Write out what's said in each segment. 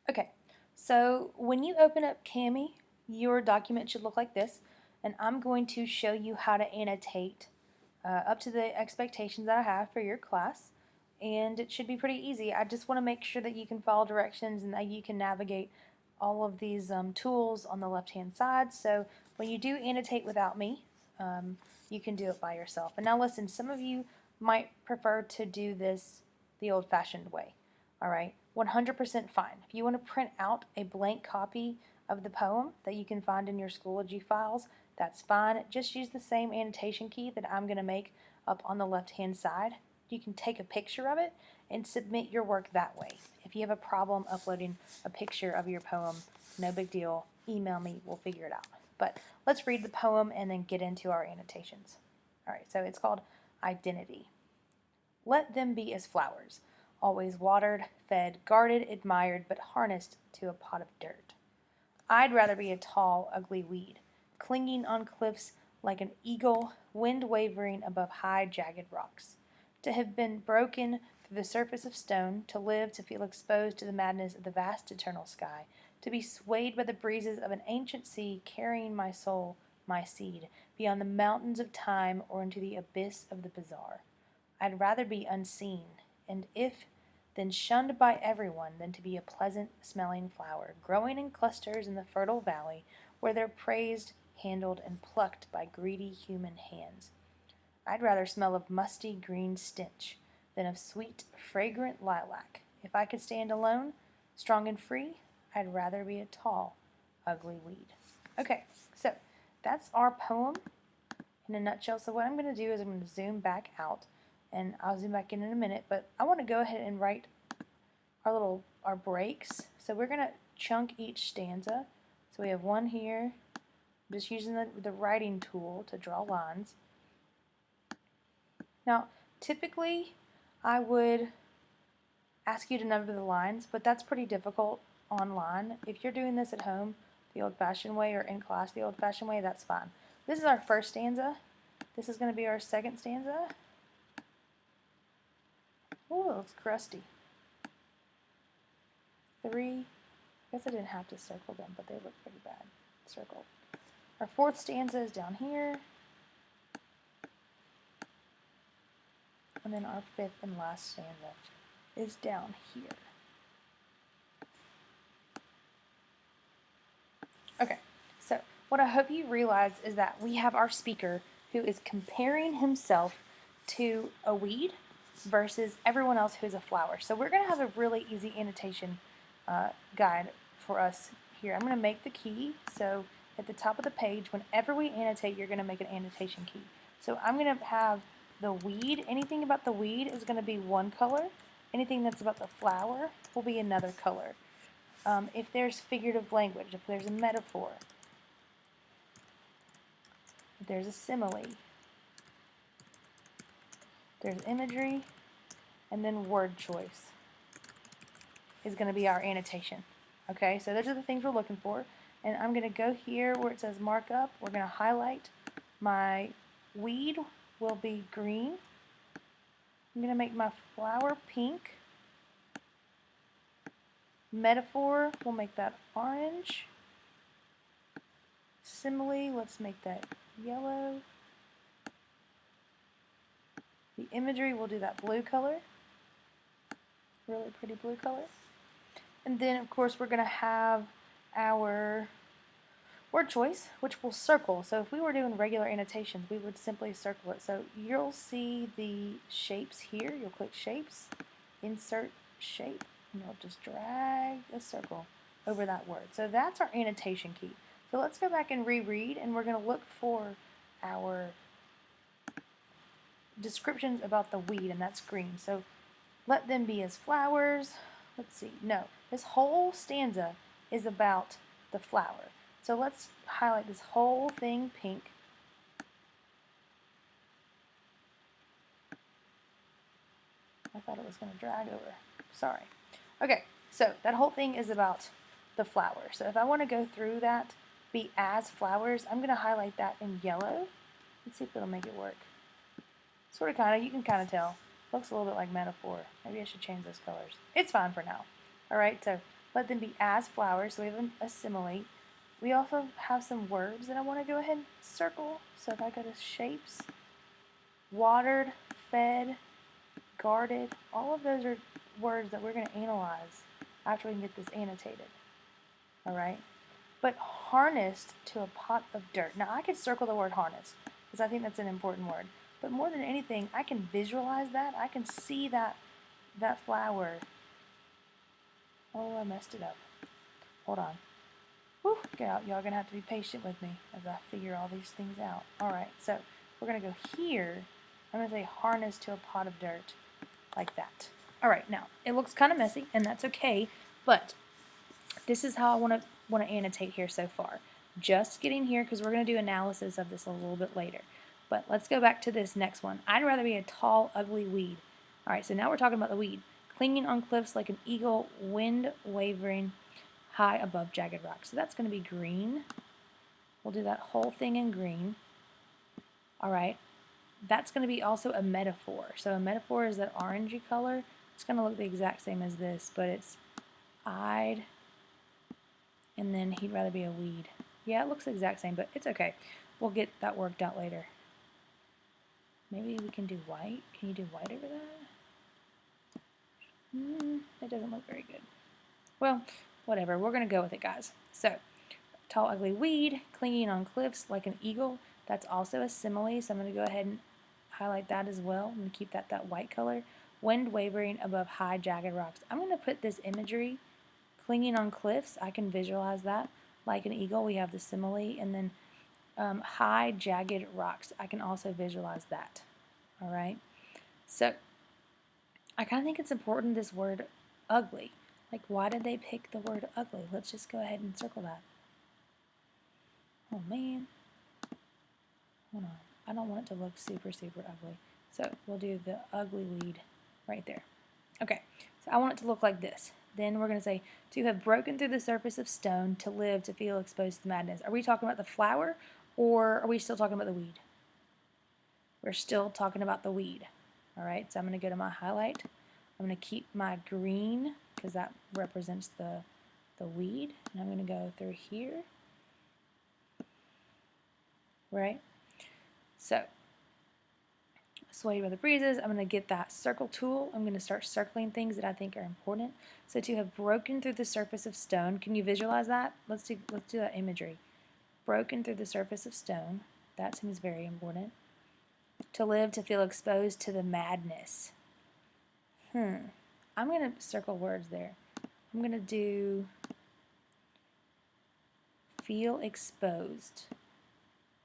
Okay, so when you open up Cami, your document should look like this, and I'm going to show you how to annotate up to the expectations that I have for your class, and it should be pretty easy. I just want to make sure that you can follow directions and that you can navigate all of these tools on the left-hand side, so when you do annotate without me, you can do it by yourself. And now listen, some of you might prefer to do this the old-fashioned way. All right, 100% fine. If you want to print out a blank copy of the poem that you can find in your Schoology files, that's fine. Just use the same annotation key that I'm going to make up on the left-hand side. You can take a picture of it and submit your work that way. If you have a problem uploading a picture of your poem, no big deal. Email me, we'll figure it out. But let's read the poem and then get into our annotations. All right, so it's called Identity. Let them be as flowers, always watered, fed, guarded, admired, but harnessed to a pot of dirt. I'd rather be a tall, ugly weed, clinging on cliffs like an eagle, wind wavering above high, jagged rocks. To have been broken through the surface of stone, to live, to feel exposed to the madness of the vast eternal sky, to be swayed by the breezes of an ancient sea, carrying my soul, my seed, beyond the mountains of time or into the abyss of the bizarre. I'd rather be unseen, and if then shunned by everyone, than to be a pleasant smelling flower, growing in clusters in the fertile valley, where they're praised, handled, and plucked by greedy human hands. I'd rather smell of musty green stench than of sweet, fragrant lilac. If I could stand alone, strong and free, I'd rather be a tall, ugly weed. Okay, so that's our poem in a nutshell. So what I'm going to do is I'm going to zoom back out, and I'll zoom back in a minute, but I want to go ahead and write our breaks. So we're going to chunk each stanza. So we have one here, just using the writing tool to draw lines. Now, typically I would ask you to number the lines, but that's pretty difficult online. If you're doing this at home the old-fashioned way or in class the old-fashioned way, that's fine. This is our first stanza. This is going to be our second stanza. Oh, it's crusty. 3. I guess I didn't have to circle them, but they look pretty bad circled. Our fourth stanza is down here. And then our fifth and last stanza is down here. Okay, so what I hope you realize is that we have our speaker who is comparing himself to a weed versus everyone else who's a flower. So we're going to have a really easy annotation guide for us here. I'm going to make the key. So at the top of the page, whenever we annotate, you're going to make an annotation key. So I'm going to have the weed. Anything about the weed is going to be one color. Anything that's about the flower will be another color. If there's figurative language, if there's a metaphor, if there's a simile, there's imagery, and then word choice is going to be our annotation. Okay, so those are the things we're looking for. And I'm going to go here where it says markup. We're going to highlight my weed will be green. I'm going to make my flower pink. Metaphor, we'll make that orange. Simile, let's make that yellow. The imagery, we'll do that blue color. Really pretty blue color. And then, of course, we're going to have our word choice, which we'll circle. So if we were doing regular annotations, we would simply circle it. So you'll see the shapes here. You'll click Shapes, Insert Shape, and you'll just drag a circle over that word. So that's our annotation key. So let's go back and reread, and we're going to look for our descriptions about the weed, and that's green. So let them be as flowers. Let's see. No, this whole stanza is about the flower. So let's highlight this whole thing pink. I thought it was going to drag over. Sorry. Okay, so that whole thing is about the flower. So if I want to go through that, be as flowers, I'm going to highlight that in yellow. Let's see if it'll make it work. Sort of, kind of, you can kind of tell. Looks a little bit like metaphor. Maybe I should change those colors. It's fine for now. All right, so let them be as flowers, so we have a simile. We also have some words that I want to go ahead and circle. So if I go to shapes, watered, fed, guarded, all of those are words that we're going to analyze after we can get this annotated. Alright? But harnessed to a pot of dirt. Now I could circle the word harnessed because I think that's an important word. But more than anything, I can visualize that. I can see that flower. Oh, I messed it up. Hold on. Whew, y'all gonna have to be patient with me as I figure all these things out. Alright, so we're gonna go here. I'm gonna say harness to a pot of dirt. Like that. Alright, now it looks kind of messy, and that's okay, but this is how I want to annotate here so far. Just getting here because we're going to do analysis of this a little bit later. But let's go back to this next one. I'd rather be a tall, ugly weed. Alright, so now we're talking about the weed. Clinging on cliffs like an eagle, wind wavering high above jagged rocks. So that's going to be green. We'll do that whole thing in green. Alright, that's going to be also a metaphor. So a metaphor is that orangey color. It's going to look the exact same as this, but it's I'd, and then he'd rather be a weed. Yeah, it looks the exact same, but it's okay. We'll get that worked out later. Maybe we can do white. Can you do white over that? It doesn't look very good. Well, whatever. We're going to go with it, guys. So, tall, ugly weed, clinging on cliffs like an eagle. That's also a simile, so I'm going to go ahead and highlight that as well. I'm going to keep that white color. Wind wavering above high, jagged rocks. I'm going to put this imagery, clinging on cliffs. I can visualize that. Like an eagle, we have the simile, and then high, jagged rocks. I can also visualize that. All right. So I kind of think it's important, this word ugly. Like, why did they pick the word ugly? Let's just go ahead and circle that. Oh, man. Hold on. I don't want it to look super, super ugly. So we'll do the ugly weed right there. Okay. So I want it to look like this. Then we're going to say, to have broken through the surface of stone, to live, to feel exposed to madness. Are we talking about the flower, or are we still talking about the weed? We're still talking about the weed. All right, so I'm going to go to my highlight. I'm going to keep my green, because that represents the weed. And I'm going to go through here. Right? So, swayed by the breezes, I'm going to get that circle tool. I'm going to start circling things that I think are important. So to have broken through the surface of stone, can you visualize that? Let's do that imagery. Broken through the surface of stone, that seems very important. To live, to feel exposed to the madness. I'm going to circle words there. I'm going to do feel exposed.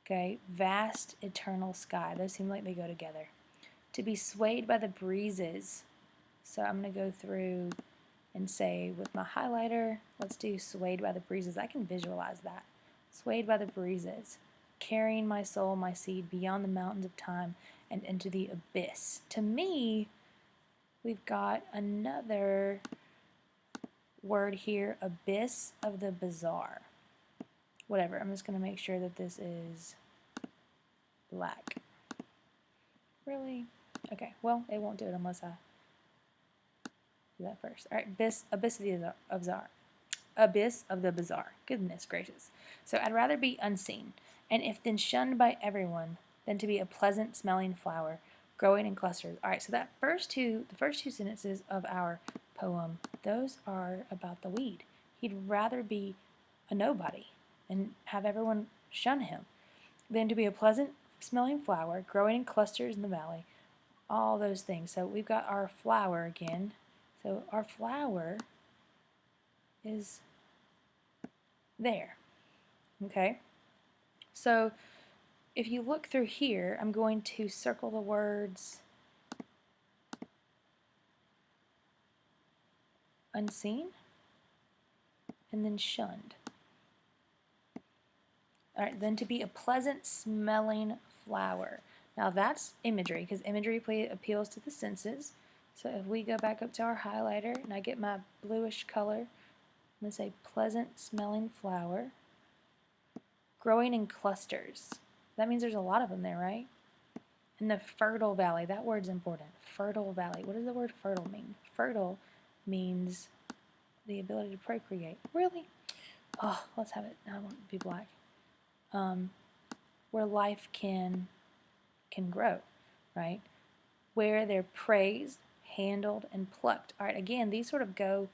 Okay, vast eternal sky. Those seem like they go together. To be swayed by the breezes. So I'm going to go through and say with my highlighter, let's do swayed by the breezes. I can visualize that. Swayed by the breezes. Carrying my soul, my seed, beyond the mountains of time and into the abyss. To me, we've got another word here, abyss of the bizarre. Whatever, I'm just going to make sure that this is black. Really? Okay, well, it won't do it unless I do that first. All right, abyss of the bizarre. Goodness gracious. So I'd rather be unseen, and if then shunned by everyone, than to be a pleasant smelling flower, growing in clusters. All right, so the first two sentences of our poem, those are about the weed. He'd rather be a nobody and have everyone shun him than to be a pleasant smelling flower, growing in clusters in the valley. All those things. So we've got our flower again. So our flower is there. Okay? So if you look through here, I'm going to circle the words unseen and then shunned. All right, then to be a pleasant smelling flower. Now that's imagery, because imagery appeals to the senses. So if we go back up to our highlighter and I get my bluish color, I'm going to say pleasant smelling flower. Growing in clusters. That means there's a lot of them there, right? In the fertile valley. That word's important. Fertile valley. What does the word fertile mean? Fertile means the ability to procreate. Really? Oh, let's have it. I want it to be black. Where life can grow, right? Where they're praised, handled, and plucked. All right, again, these sort of go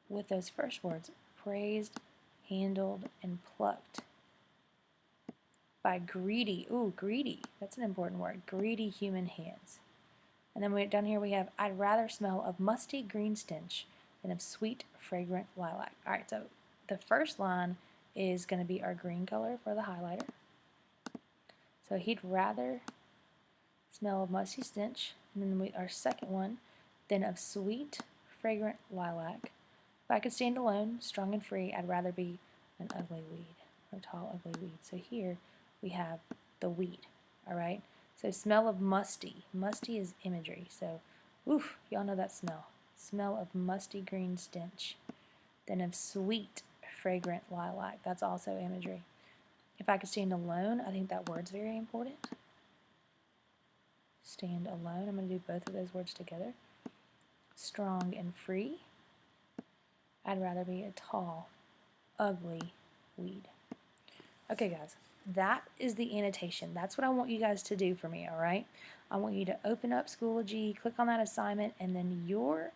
with those first words. Praised, handled, and plucked by greedy. Ooh, greedy. That's an important word. Greedy human hands. And then down here we have, I'd rather smell of musty green stench than of sweet, fragrant lilac. All right, so the first line is going to be our green color for the highlighter. So he'd rather smell of musty stench, and then our second one, than of sweet, fragrant lilac. If I could stand alone, strong and free, I'd rather be an ugly weed, a tall, ugly weed. So here we have the weed, all right? So smell of musty. Musty is imagery. So, oof, y'all know that smell. Smell of musty green stench. Then of sweet, fragrant lilac. That's also imagery. If I could stand alone, I think that word's very important. Stand alone. I'm going to do both of those words together. Strong and free. I'd rather be a tall, ugly weed. Okay, guys, that is the annotation. That's what I want you guys to do for me, all right? I want you to open up Schoology, click on that assignment, and then your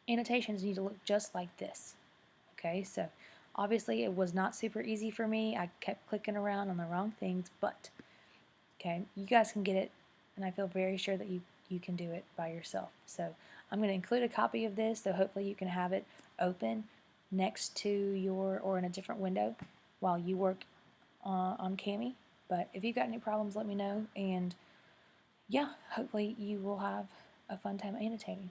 annotations need to look just like this. Okay, so obviously it was not super easy for me. I kept clicking around on the wrong things, but okay, you guys can get it, and I feel very sure that you can do it by yourself. So I'm going to include a copy of this, so hopefully you can have it open next to your, or in a different window while you work on Kami. But if you've got any problems, let me know, and yeah, hopefully you will have a fun time annotating.